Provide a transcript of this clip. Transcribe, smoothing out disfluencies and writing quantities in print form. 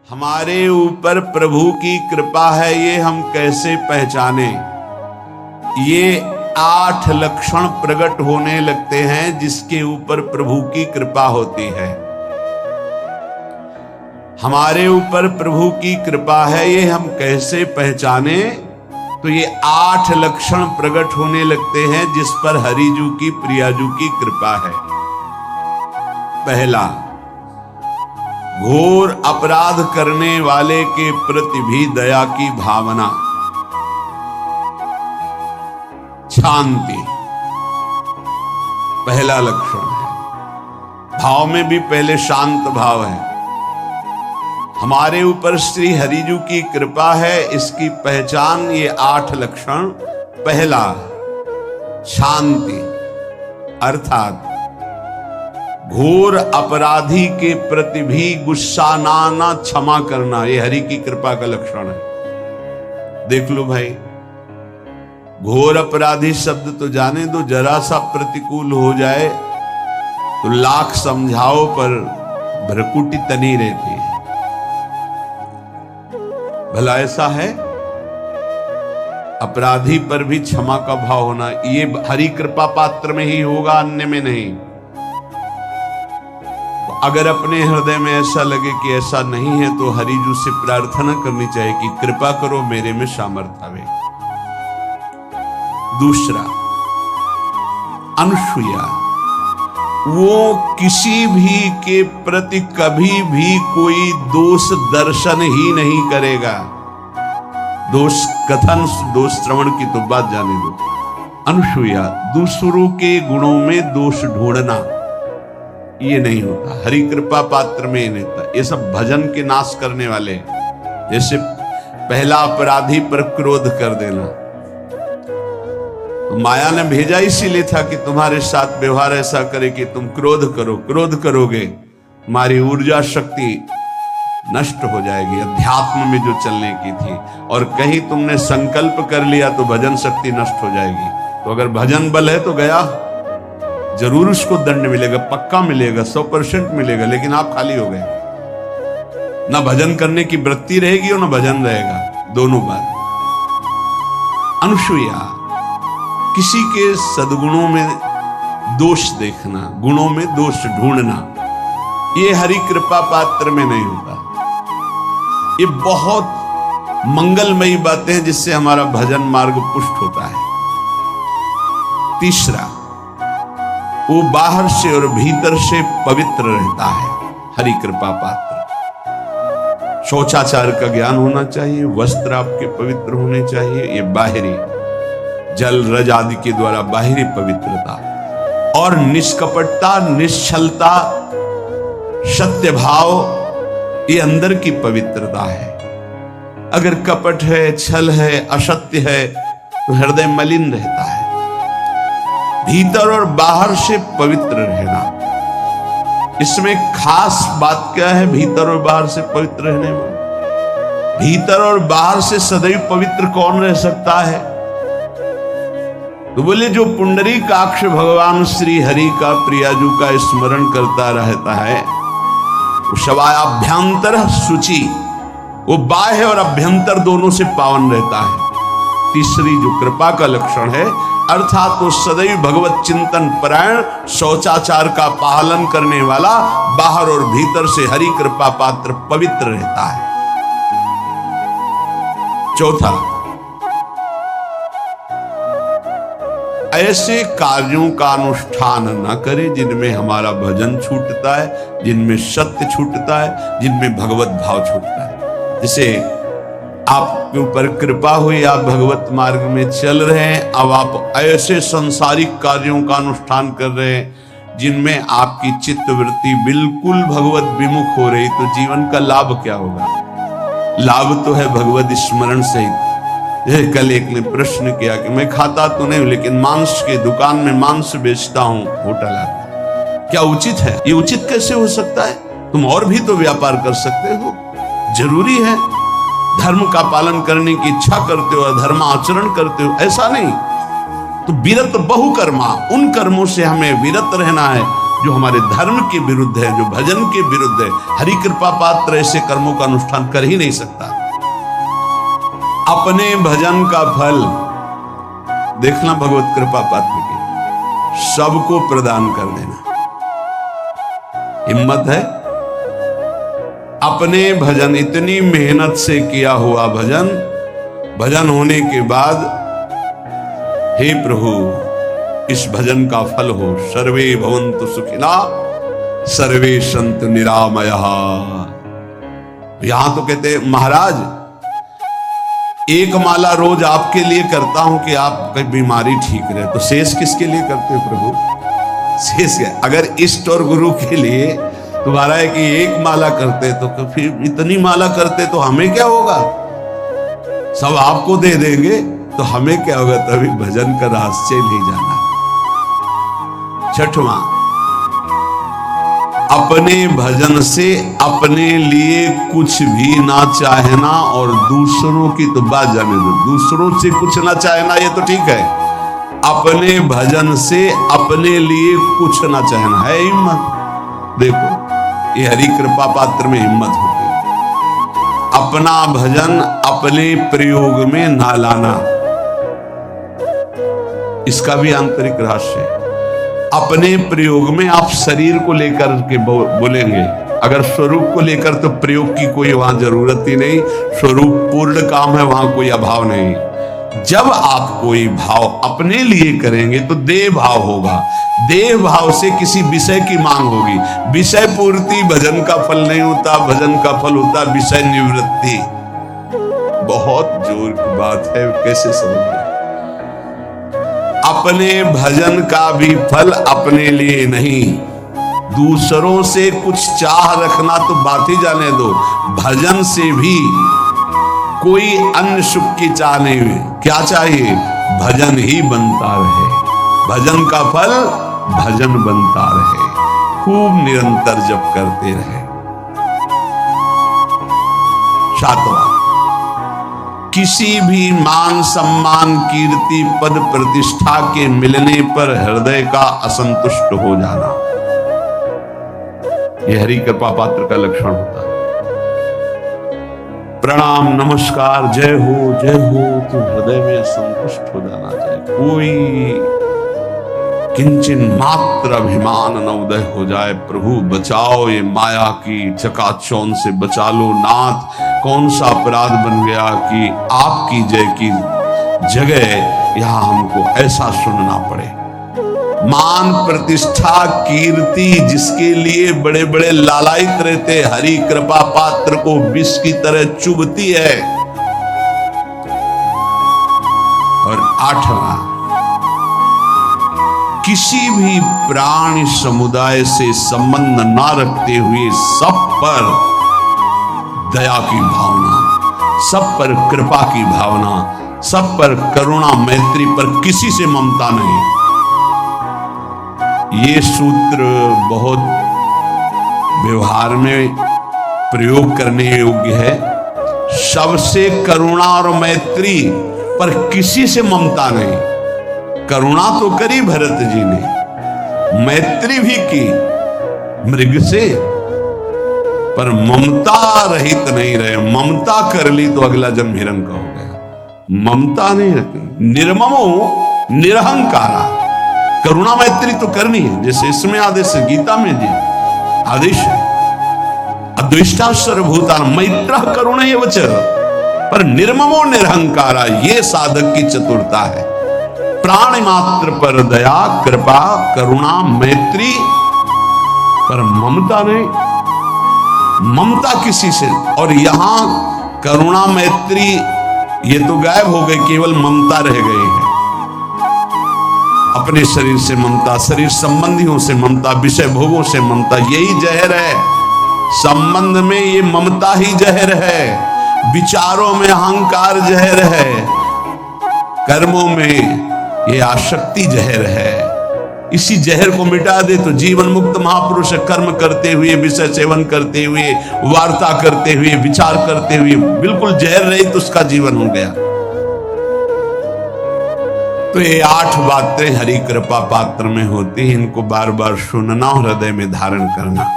हमारे ऊपर प्रभु की कृपा है ये हम कैसे पहचाने। ये 8 लक्षण प्रकट होने लगते हैं जिसके ऊपर प्रभु की कृपा होती है। हमारे ऊपर प्रभु की कृपा है ये हम कैसे पहचाने, तो ये 8 लक्षण प्रकट होने लगते हैं जिस पर हरिजू की प्रियाजू की कृपा है। पहला, घोर अपराध करने वाले के प्रति भी दया की भावना, शांति पहला लक्षण है। भाव में भी पहले शांत भाव है। हमारे ऊपर श्री हरिजू की कृपा है, इसकी पहचान ये 8 लक्षण। पहला, शांति, अर्थात घोर अपराधी के प्रति भी गुस्सा ना आना, क्षमा करना, ये हरि की कृपा का लक्षण है। देख लो भाई, घोर अपराधी शब्द तो जाने दो, जरा सा प्रतिकूल हो जाए तो लाख समझाओ पर भ्रकुटी तनी रहती है। भला ऐसा है? अपराधी पर भी क्षमा का भाव होना, ये हरि कृपा पात्र में ही होगा, अन्य में नहीं। अगर अपने हृदय में ऐसा लगे कि ऐसा नहीं है तो हरिजू से प्रार्थना करनी चाहिए कि कृपा करो मेरे में सामर्थ्य आवे। दूसरा, अनुसूया, वो किसी भी के प्रति कभी भी कोई दोष दर्शन ही नहीं करेगा। दोष कथन, दोष श्रवण की तो बात जाने दो। अनुसूया, दूसरों के गुणों में दोष ढूंढना ये नहीं होता, हरि कृपा पात्र में नहीं होता। ये सब भजन के नाश करने वाले, जैसे पहला अपराधी पर क्रोध कर देना, तो माया ने भेजा इसीलिए था कि तुम्हारे साथ व्यवहार ऐसा करे कि तुम क्रोध करो। क्रोध करोगे तुम्हारी ऊर्जा शक्ति नष्ट हो जाएगी, अध्यात्म में जो चलने की थी। और कहीं तुमने संकल्प कर लिया तो भजन शक्ति नष्ट हो जाएगी। तो अगर भजन बल है तो गया, जरूर उसको दंड मिलेगा, पक्का मिलेगा, 100% मिलेगा, लेकिन आप खाली हो गए। ना भजन करने की वृत्ति रहेगी और ना भजन रहेगा, दोनों बात। अनुसूया, किसी के सद्गुणों में दोष देखना, गुणों में दोष ढूंढना, ये हरि कृपा पात्र में नहीं होता। ये बहुत मंगलमयी बातें हैं जिससे हमारा भजन मार्ग पुष्ट होता है। तीसरा, वो बाहर से और भीतर से पवित्र रहता है, हरि कृपा पात्र। शौचाचार का ज्ञान होना चाहिए, वस्त्र आपके पवित्र होने चाहिए, ये बाहरी, जल रज आदि के द्वारा बाहरी पवित्रता। और निष्कपटता, निश्चलता, सत्य भाव, ये अंदर की पवित्रता है। अगर कपट है, छल है, असत्य है तो हृदय मलिन रहता है। भीतर और बाहर से पवित्र रहना, इसमें खास बात क्या है? भीतर और बाहर से पवित्र रहने में, भीतर और बाहर से सदैव पवित्र कौन रह सकता है? तो बोले जो पुंडरीकाक्ष भगवान श्री हरि का प्रियाजू का स्मरण करता रहता है, वो शवाभ्यंतर शुचि, वो बाह्य और अभ्यंतर दोनों से पावन रहता है। तीसरी जो कृपा का लक्षण है, अर्थात वो सदैव भगवत चिंतन परायण, शौचाचार का पालन करने वाला, बाहर और भीतर से हरि कृपा पात्र पवित्र रहता है। चौथा, ऐसे कार्यों का अनुष्ठान न करे जिनमें हमारा भजन छूटता है, जिनमें सत्य छूटता है, जिनमें भगवत भाव छूटता है। जैसे आपके ऊपर कृपा हुई, आप भगवत मार्ग में चल रहे हैं, अब आप ऐसे संसारिक कार्यों का अनुष्ठान कर रहे हैं जिनमें आपकी चित्तवृत्ति बिल्कुल भगवत विमुख हो रही, तो जीवन का लाभ क्या होगा? लाभ तो है भगवत स्मरण सहित। कल एक ने प्रश्न किया कि मैं खाता तो नहीं लेकिन मांस के दुकान में मांस बेचता हूं, होटल आता, क्या उचित है? ये उचित कैसे हो सकता है? तुम और भी तो व्यापार कर सकते हो। जरूरी है धर्म का पालन करने की इच्छा करते हो, धर्म आचरण करते हो, ऐसा नहीं। तो विरत बहुकर्मा, उन कर्मों से हमें विरत रहना है जो हमारे धर्म के विरुद्ध है, जो भजन के विरुद्ध है। हरि कृपा पात्र ऐसे कर्मों का अनुष्ठान कर ही नहीं सकता। अपने भजन का फल देखना भगवत कृपा पात्र की, सबको प्रदान कर देना। हिम्मत है? अपने भजन, इतनी मेहनत से किया हुआ भजन, भजन होने के बाद, हे प्रभु इस भजन का फल हो, सर्वे भवन्तु सुखिना सर्वे सन्तु निरामया। यहां तो कहते हैं महाराज एक माला रोज आपके लिए करता हूं कि आपकी बीमारी ठीक रहे, तो शेष किसके लिए करते हो प्रभु? शेष है अगर इष्ट और गुरु के लिए तुम्हारा है कि एक माला करते तो फिर इतनी माला करते तो हमें क्या होगा? सब आपको दे देंगे तो हमें क्या होगा? तभी भजन का रहस्य ले जाना। छठवां, अपने भजन से अपने लिए कुछ भी ना चाहना और दूसरों की तो बात जाने दो, दूसरों से कुछ ना चाहना ये तो ठीक है, अपने भजन से अपने लिए कुछ ना चाहना है हिम्मत। देखो ये हरि कृपा पात्र में हिम्मत होती है। अपना भजन अपने प्रयोग में ना लाना, इसका भी आंतरिक रहस्य है। अपने प्रयोग में आप शरीर को लेकर के बोलेंगे, अगर स्वरूप को लेकर तो प्रयोग की कोई वहां जरूरत ही नहीं, स्वरूप पूर्ण काम है, वहां कोई अभाव नहीं। जब आप कोई भाव अपने लिए करेंगे तो देह भाव होगा, देह भाव से किसी विषय की मांग होगी। विषय पूर्ति भजन का फल नहीं होता, भजन का फल होता विषय निवृत्ति। बहुत जोर की बात है, कैसे समझिए? अपने भजन का भी फल अपने लिए नहीं, दूसरों से कुछ चाह रखना तो बात ही जाने दो, भजन से भी कोई अन्य सुख की चाह नहीं हुई। क्या चाहिए? भजन ही बनता रहे, भजन का फल भजन बनता रहे, खूब निरंतर जप करते रहे। सातवां, किसी भी मान सम्मान कीर्ति पद प्रतिष्ठा के मिलने पर हृदय का असंतुष्ट हो जाना, यह हरि कृपा पात्र का लक्षण होता है। प्रणाम नमस्कार जय हो तो हृदय में संतुष्ट हो जाना चाहिए, कोई किंचन मात्र अभिमान न उदय हो जाए। प्रभु बचाओ, ये माया की चकाचौंध से बचा लो नाथ। कौन सा अपराध बन गया कि आपकी जय की जगह यहां हमको ऐसा सुनना पड़े। मान प्रतिष्ठा कीर्ति जिसके लिए बड़े बड़े लालायित रहते, हरि कृपा पात्र को विष की तरह चुभती है। और आठवां, किसी भी प्राणी समुदाय से संबंध ना रखते हुए सब पर दया की भावना, सब पर कृपा की भावना, सब पर करुणा मैत्री पर किसी से ममता नहीं। ये सूत्र बहुत व्यवहार में प्रयोग करने योग्य है। सबसे करुणा और मैत्री पर किसी से ममता नहीं। करुणा तो करी भरत जी ने, मैत्री भी की मृग से, पर ममता रहित नहीं रहे। ममता कर ली तो अगला जन्म हिरण का हो गया। ममता नहीं रखी, निर्ममो निरहंकारा। करुणा मैत्री तो करनी है, जैसे इसमें आदेश है, गीता में जी आदेश है, अद्वेष्टा सर्वभूता मैत्र करुणैव वच, पर निर्ममो निरहंकारा, ये साधक की चतुरता है। प्राणी मात्र पर दया कृपा करुणा मैत्री, पर ममता नहीं, ममता किसी से। और यहां करुणा मैत्री ये तो गायब हो गए, केवल ममता रह गई है। अपने शरीर से ममता, शरीर संबंधियों से ममता, विषय भोगों से ममता, यही जहर है। संबंध में ये ममता ही जहर है, विचारों में अहंकार जहर है, कर्मों में ये आसक्ति जहर है। इसी जहर को मिटा दे तो जीवन मुक्त महापुरुष कर्म करते हुए, विषय सेवन करते हुए, वार्ता करते हुए, विचार करते हुए, बिल्कुल जहर रहित उसका जीवन हो गया। तो ये 8 बातें हरि कृपा पात्र में होती हैं, इनको बार बार सुनना और हृदय में धारण करना।